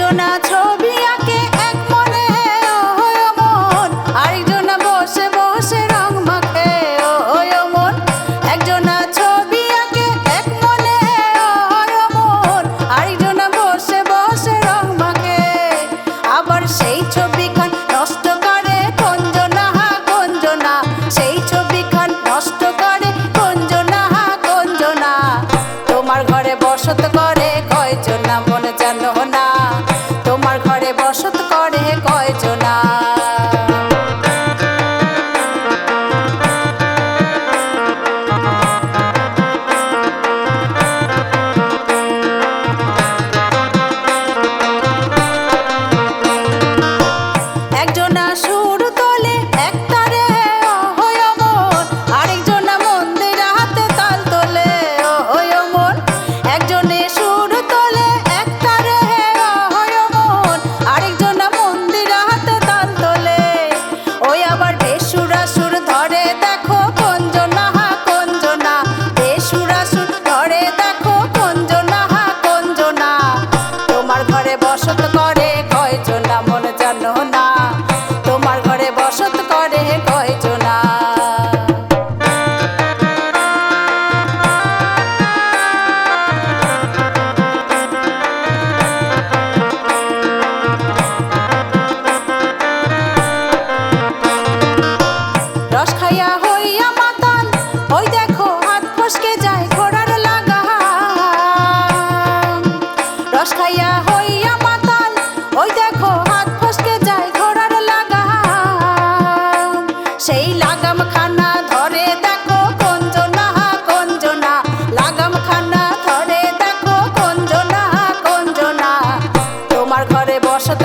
একজনা ছবি আঁকে এক মনে ও মন, আরেকজনা বসে বসে রং মাখে ও মন। একজনা ছবি আঁকে এক মনে ও মন, আরেকজনা বসে বসে রং মাখে। আবার সেই ছবিখান নষ্ট করে কোনজনা কোনজনা, সেই ছবিখান নষ্ট করে কোনজনা কোনজনা। তোমার ঘরে বসত করে কয়জনা মন জানো না, তোমার ঘরে বসত করে কয়জনা। একজনা সুর তোলে এক তারে ও মন, আরেকজনা মন্দির হাতে তাল তোলে ও মন। একজনে সুর তোলে এক তারে ও মন, আরেকজনা মন্দির হাতে তাল তোলে। ওই আবার বেসুরা সুর ধরে দেখো কোনজনা কোনজনা, বেসুরা সুর ধরে দেখো কোনজনা কোনজনা। তোমার ঘরে বসত করে কয়জনা মন জানো না, তোমার ঘরে বসত করে কয়জনা। রস খাইয়া হইয়া মাতাল, ওই দেখো হাত ফসকে যায় ঘোড়ার লাগাম। রস খাইয়া হইয়া মাতাল, ওই দেখো হাত ফসকে যায় ঘোড়ার লাগাম। সেই লাগাম খানা ধরে দেখো কোনজনা কোনজনা, লাগাম খানা ধরে দেখো কোনজনা কোনজনা। তোমার ঘরে বসত